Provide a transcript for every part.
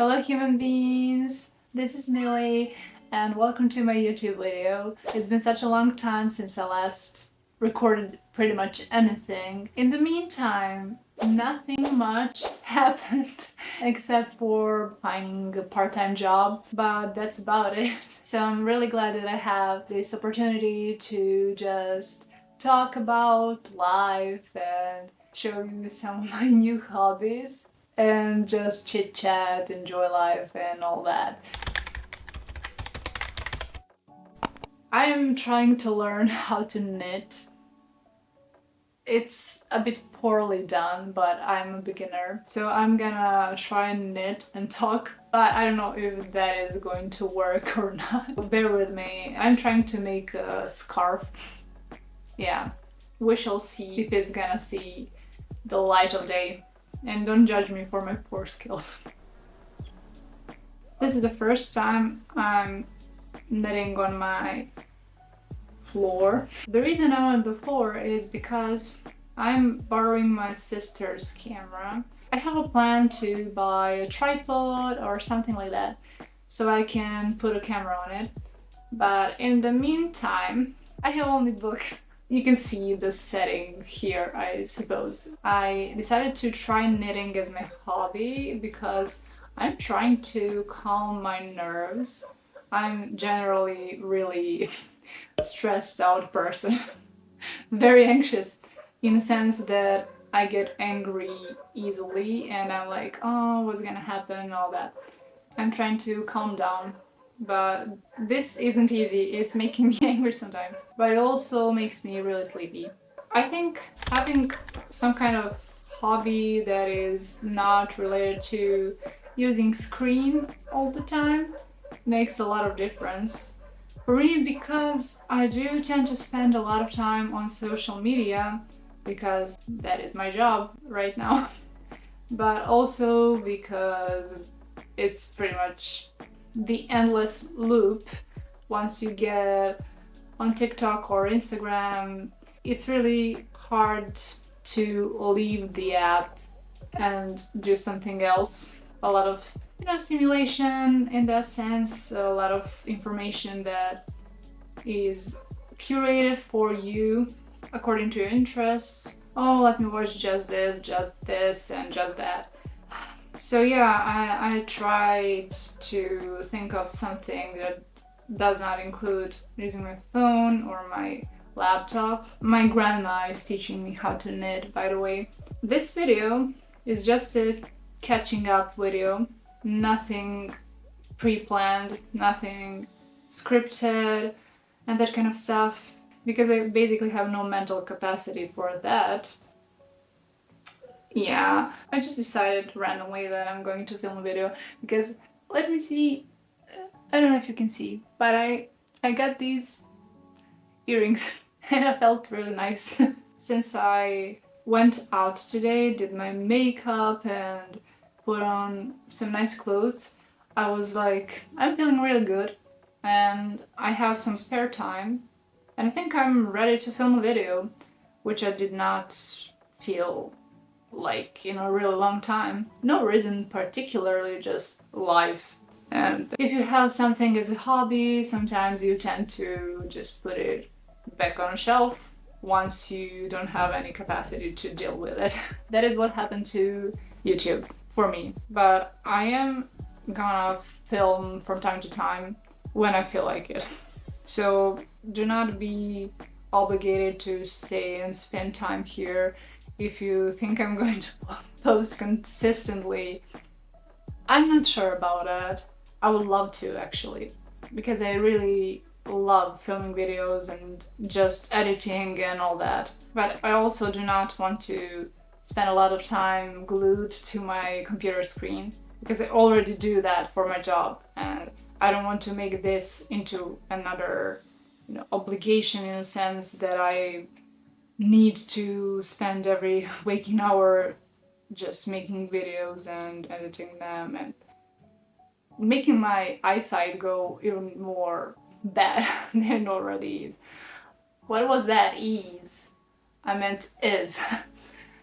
Hello human beings, this is Millie and welcome to my YouTube video. It's been such a long time since I last recorded pretty much anything. In the meantime, nothing much happened except for finding a part-time job, but that's about it. So I'm really glad that I have this opportunity to just talk about life and show you some of my new hobbies and just chit chat, enjoy life and all that. I am trying to learn how to knit. It's a bit poorly done, but I'm a beginner. So I'm gonna try and knit and talk, but I don't know if that is going to work or not. Bear with me. I'm trying to make a scarf. Yeah, we shall see if it's gonna see the light of day. And don't judge me for my poor skills. This is the first time I'm knitting on my floor. The reason I'm on the floor is because I'm borrowing my sister's camera. I have a plan to buy a tripod or something like that so I can put a camera on it. But in the meantime, I have only books. You can see the setting here, I suppose. I decided to try knitting as my hobby because I'm trying to calm my nerves. I'm generally really stressed out person. Very anxious in the sense that I get angry easily and I'm like, oh, what's gonna happen and all that. I'm trying to calm down. But this isn't easy, it's making me angry sometimes. But it also makes me really sleepy. I think having some kind of hobby that is not related to using screen all the time makes a lot of difference. For me, because I do tend to spend a lot of time on social media, because that is my job right now, but also because it's pretty much the endless loop. Once you get on TikTok or Instagram, it's really hard to leave the app and do something else. A lot of, stimulation in that sense, a lot of information that is curated for you according to your interests. Oh, let me watch just this, and just that. So yeah, I tried to think of something that does not include using my phone or my laptop. My grandma is teaching me how to knit, by the way. This video is just a catching up video. Nothing pre-planned, nothing scripted and that kind of stuff, because I basically have no mental capacity for that. Yeah, I just decided randomly that I'm going to film a video because, let me see, I don't know if you can see, but I got these earrings and I felt really nice. Since I went out today, did my makeup and put on some nice clothes, I was like, I'm feeling really good and I have some spare time and I think I'm ready to film a video, which I did not feel like in a really long time. No reason particularly, just life. And if you have something as a hobby, sometimes you tend to just put it back on a shelf once you don't have any capacity to deal with it. That is what happened to YouTube for me. But I am gonna film from time to time when I feel like it. So do not be obligated to stay and spend time here. If you think I'm going to post consistently, I'm not sure about that. I would love to, actually, because I really love filming videos and just editing and all that. But I also do not want to spend a lot of time glued to my computer screen, because I already do that for my job and I don't want to make this into another, obligation in a sense that I need to spend every waking hour just making videos and editing them and making my eyesight go even more bad than it already is. What was that? Is? I meant is.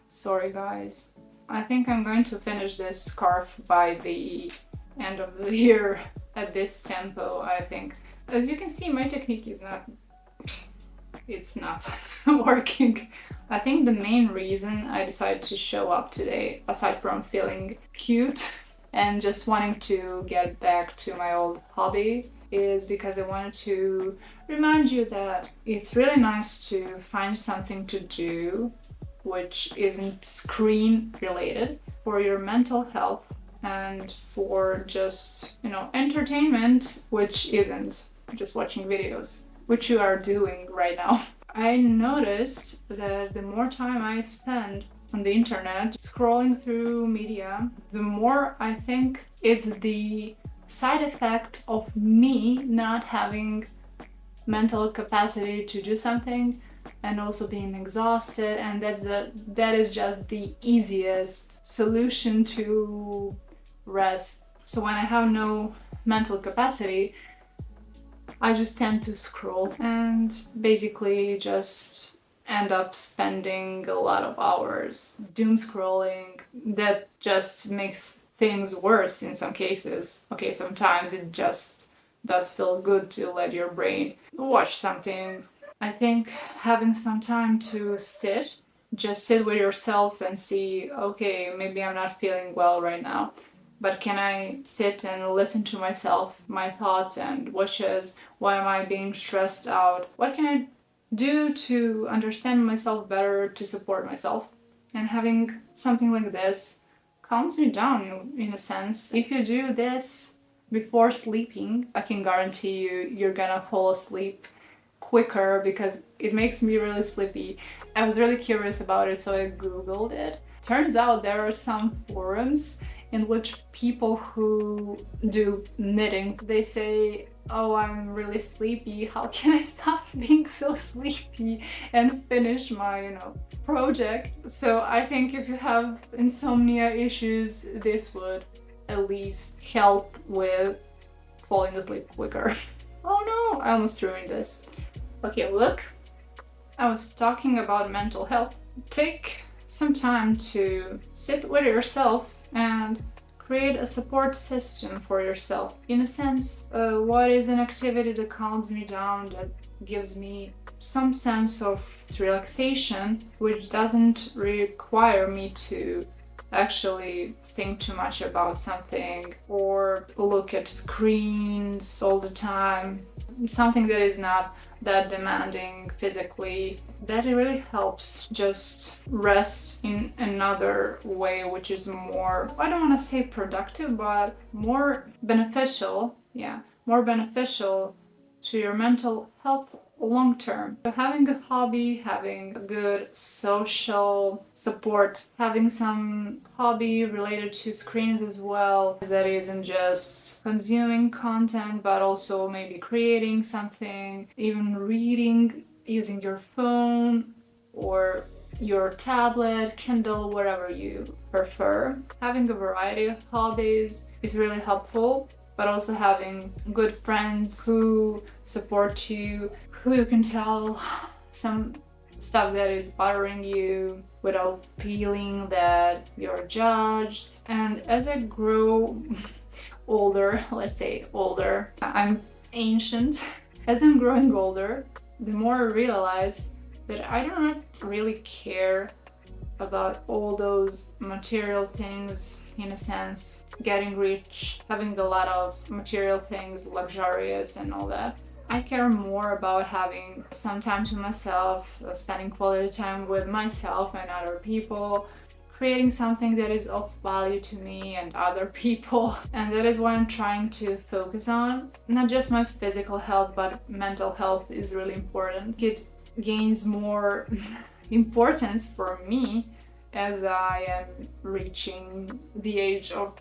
Sorry guys. I think I'm going to finish this scarf by the end of the year at this tempo, I think. As you can see, my technique is not, it's not working. I think the main reason I decided to show up today, aside from feeling cute and just wanting to get back to my old hobby, is because I wanted to remind you that it's really nice to find something to do which isn't screen related for your mental health and for just, entertainment, which isn't just watching videos, which you are doing right now. I noticed that the more time I spend on the internet scrolling through media, the more I think it's the side effect of me not having mental capacity to do something and also being exhausted, and that is just the easiest solution to rest. So when I have no mental capacity, I just tend to scroll and basically just end up spending a lot of hours doom scrolling. That just makes things worse in some cases. Okay, sometimes it just does feel good to let your brain watch something. I think having some time to just sit with yourself and see, okay, maybe I'm not feeling well right now, but can I sit and listen to myself, my thoughts and wishes? Why am I being stressed out? What can I do to understand myself better, to support myself? And having something like this calms me down in a sense. If you do this before sleeping, I can guarantee you're gonna fall asleep quicker because it makes me really sleepy. I was really curious about it, so I googled it. Turns out there are some forums in which people who do knitting, they say, oh, I'm really sleepy, how can I stop being so sleepy and finish my, project? So I think if you have insomnia issues, this would at least help with falling asleep quicker. Oh no, I almost ruined this. Okay, look, I was talking about mental health. Take some time to sit with yourself and create a support system for yourself. In a sense, what is an activity that calms me down, that gives me some sense of relaxation, which doesn't require me to actually think too much about something or look at screens all the time. Something that is not that demanding physically, that it really helps just rest in another way, which is more, I don't want to say productive, but more beneficial. Yeah, more beneficial to your mental health long term. So having a hobby, having a good social support, having some hobby related to screens as well, that isn't just consuming content but also maybe creating something, even reading using your phone or your tablet, Kindle, whatever you prefer. Having a variety of hobbies is really helpful, but also having good friends who support you, who you can tell some stuff that is bothering you without feeling that you're judged. And as I grow older, let's say older, I'm ancient. As I'm growing older, the more I realize that I do not really care about all those material things, in a sense, getting rich, having a lot of material things, luxurious and all that. I care more about having some time to myself, spending quality time with myself and other people, creating something that is of value to me and other people. And that is what I'm trying to focus on. Not just my physical health, but mental health is really important. It gains more importance for me as I am reaching the age of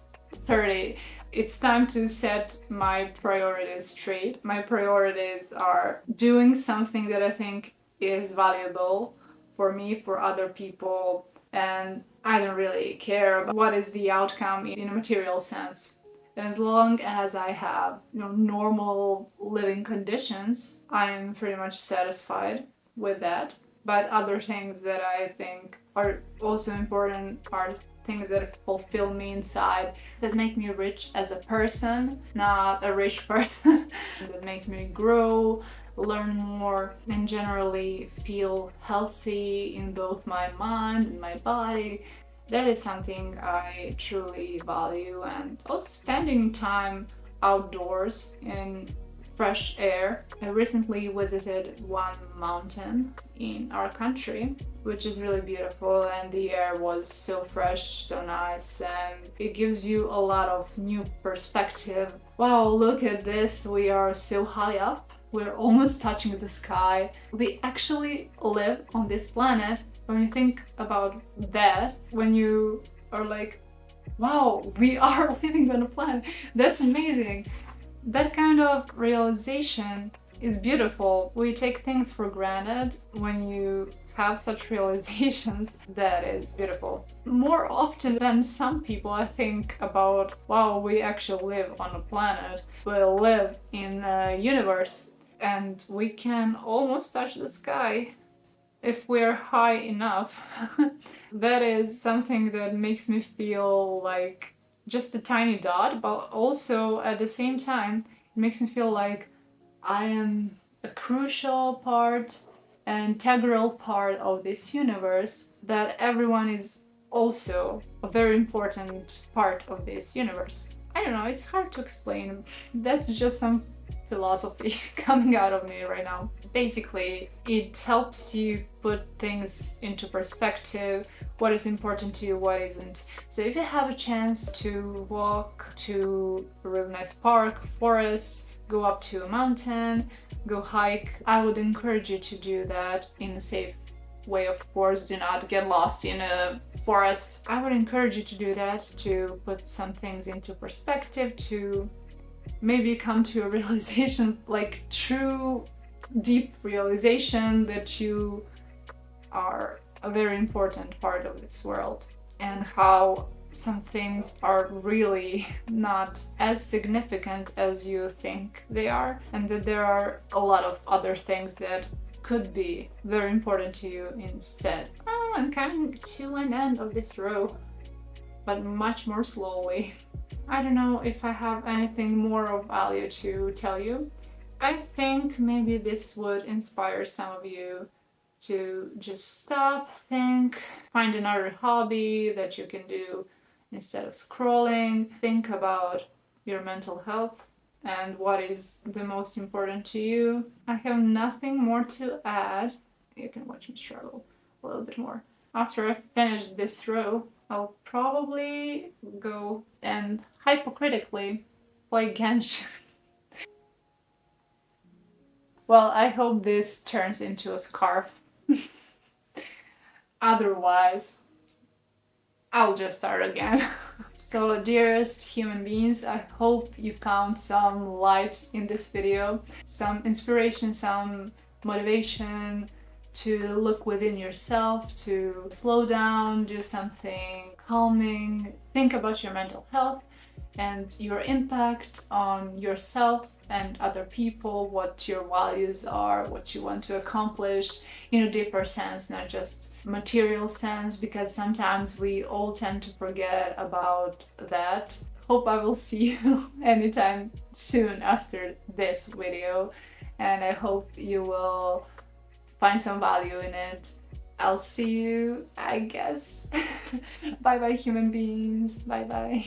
30. It's time to set my priorities straight. My priorities are doing something that I think is valuable for me, for other people, and I don't really care about what is the outcome in a material sense. And as long as I have, normal living conditions, I'm pretty much satisfied with that. But other things that I think are also important are things that fulfill me inside, that make me rich as a person, not a rich person, that make me grow, learn more, and generally feel healthy in both my mind and my body. That is something I truly value, and also spending time outdoors in fresh air. I recently visited one mountain in our country, which is really beautiful, and the air was so fresh, so nice, and it gives you a lot of new perspective. Wow, look at this, we are so high up. We're almost touching the sky. We actually live on this planet. When you think about that, when you are like, wow, we are living on a planet, that's amazing. That kind of realization is beautiful. We take things for granted. When you have such realizations, that is beautiful. More often than some people, I think about, wow, we actually live on a planet. We live in a universe, and we can almost touch the sky if we're high enough. That is something that makes me feel like just a tiny dot, but also at the same time, it makes me feel like I am a crucial part, an integral part of this universe, that everyone is also a very important part of this universe. I don't know, it's hard to explain. That's just some philosophy coming out of me right now. Basically, it helps you put things into perspective, what is important to you, what isn't. So if you have a chance to walk to a really nice park, forest, go up to a mountain, go hike, I would encourage you to do that in a safe way, of course. Do not get lost in a forest. I would encourage you to do that, to put some things into perspective, to maybe come to a realization, like true deep realization, that you are a very important part of this world, and how some things are really not as significant as you think they are, and that there are a lot of other things that could be very important to you instead. Oh, I'm coming to an end of this row, but much more slowly. I don't know if I have anything more of value to tell you. I think maybe this would inspire some of you to just stop, think, find another hobby that you can do instead of scrolling. Think about your mental health and what is the most important to you. I have nothing more to add. You can watch me struggle a little bit more. After I finish this row, I'll probably go and hypocritically play Genshin. Well, I hope this turns into a scarf. Otherwise, I'll just start again. So, dearest human beings, I hope you found some light in this video, some inspiration, some motivation to look within yourself, to slow down, do something calming, think about your mental health and your impact on yourself and other people, what your values are, what you want to accomplish in a deeper sense, not just material sense, because sometimes we all tend to forget about that. Hope I will see you anytime soon after this video, and I hope you will find some value in it. I'll see you, I guess. Bye bye, human beings. Bye bye.